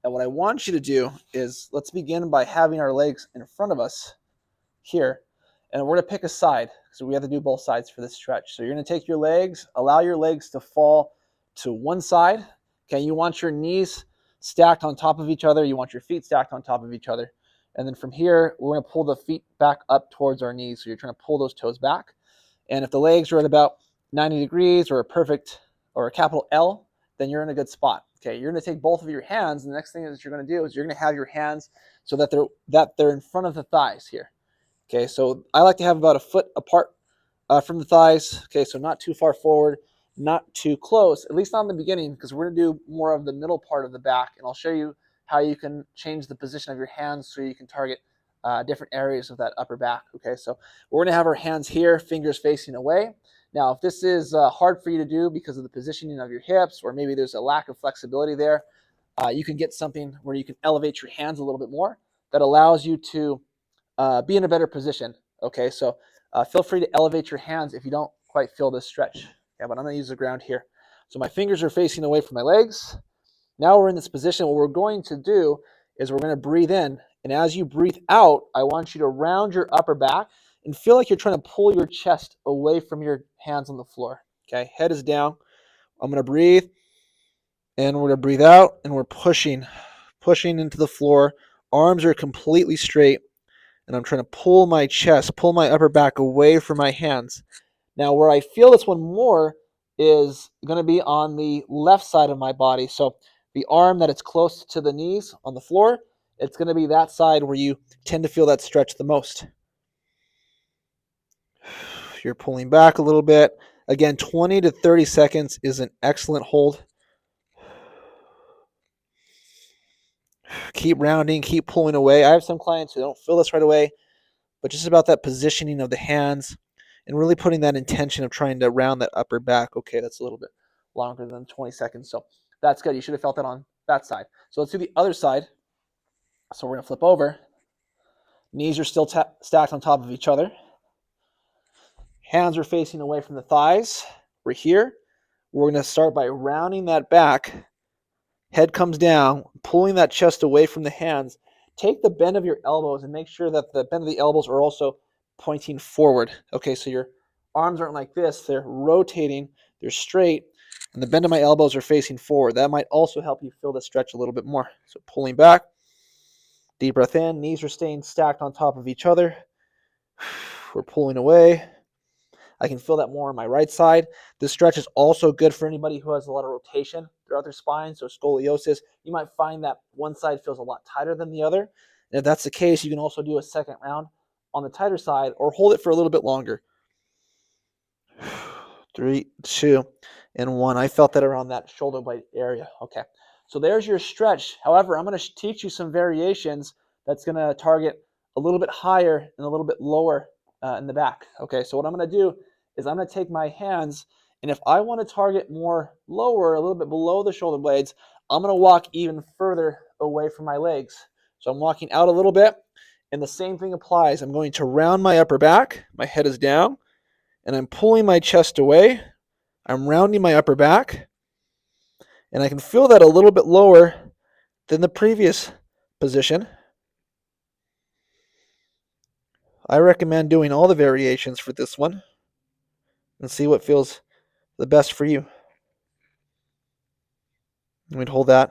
And what I want you to do is, let's begin by having our legs in front of us here. And we're going to pick a side. So we have to do both sides for this stretch. So you're going to take your legs, allow your legs to fall to one side. Okay, you want your knees stacked on top of each other. You want your feet stacked on top of each other. And then from here, we're going to pull the feet back up towards our knees. So you're trying to pull those toes back. And if the legs are at about 90 degrees or a perfect or a capital L, then you're in a good spot. Okay, you're going to take both of your hands. And the next thing that you're going to do is you're going to have your hands so that they're in front of the thighs here. Okay, so I like to have about a foot apart from the thighs. Okay, so not too far forward, not too close, at least not in the beginning, because we're going to do more of the middle part of the back, and I'll show you how you can change the position of your hands so you can target different areas of that upper back. Okay, so we're going to have our hands here, fingers facing away. Now, if this is hard for you to do because of the positioning of your hips, or maybe there's a lack of flexibility there, you can get something where you can elevate your hands a little bit more that allows you to be in a better position. Okay, so feel free to elevate your hands if you don't quite feel this stretch. Yeah, but I'm going to use the ground here. So my fingers are facing away from my legs. Now we're in this position. What we're going to do is we're going to breathe in. And as you breathe out, I want you to round your upper back and feel like you're trying to pull your chest away from your hands on the floor. Okay, head is down. I'm going to breathe. And we're going to breathe out. And we're pushing into the floor. Arms are completely straight. And I'm trying to pull my chest, pull my upper back away from my hands. Now, where I feel this one more is going to be on the left side of my body. So the arm that it's close to the knees on the floor, it's going to be that side where you tend to feel that stretch the most. You're pulling back a little bit. Again, 20 to 30 seconds is an excellent hold. Keep rounding, keep pulling away. I have some clients who don't feel this right away, but just about that positioning of the hands and really putting that intention of trying to round that upper back. Okay, that's a little bit longer than 20 seconds. So that's good. You should have felt that on that side. So let's do the other side. So we're going to flip over. Knees are still stacked on top of each other. Hands are facing away from the thighs. We're here. We're going to start by rounding that back. Head comes down, pulling that chest away from the hands. Take the bend of your elbows and make sure that the bend of the elbows are also pointing forward. Okay, so your arms aren't like this. They're rotating. They're straight. And the bend of my elbows are facing forward. That might also help you feel the stretch a little bit more. So pulling back. Deep breath in. Knees are staying stacked on top of each other. We're pulling away. I can feel that more on my right side. This stretch is also good for anybody who has a lot of rotation throughout their spine, so scoliosis. You might find that one side feels a lot tighter than the other. And if that's the case, you can also do a second round on the tighter side or hold it for a little bit longer. 3, 2, and 1. I felt that around that shoulder blade area. Okay, so there's your stretch. However, I'm going to teach you some variations that's going to target a little bit higher and a little bit lower in the back. Okay, so what I'm going to do is I'm going to take my hands, and if I want to target more lower, a little bit below the shoulder blades, I'm going to walk even further away from my legs. So I'm walking out a little bit, and the same thing applies. I'm going to round my upper back. My head is down, and I'm pulling my chest away. I'm rounding my upper back, and I can feel that a little bit lower than the previous position. I recommend doing all the variations for this one and see what feels the best for you. We'd hold that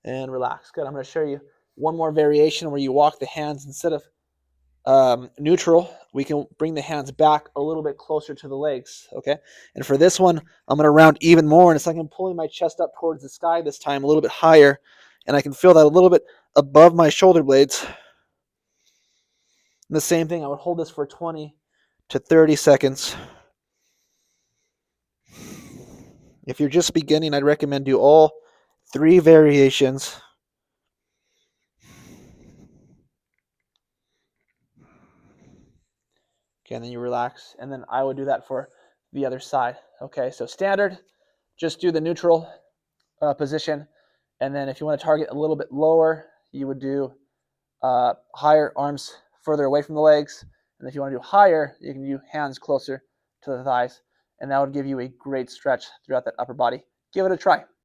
and relax. Good. I'm going to show you one more variation where you walk the hands instead of neutral. We can bring the hands back a little bit closer to the legs. Okay. And for this one, I'm going to round even more. And it's like I'm pulling my chest up towards the sky this time, a little bit higher. And I can feel that a little bit above my shoulder blades. And the same thing, I would hold this for 20 to 30 seconds. If you're just beginning, I'd recommend do all 3 variations. Okay, and then you relax, and then I would do that for the other side. Okay, so standard, just do the neutral position, and then if you want to target a little bit lower, you would do higher, arms further away from the legs, and if you want to do higher, you can do hands closer to the thighs, and that would give you a great stretch throughout that upper body. Give it a try.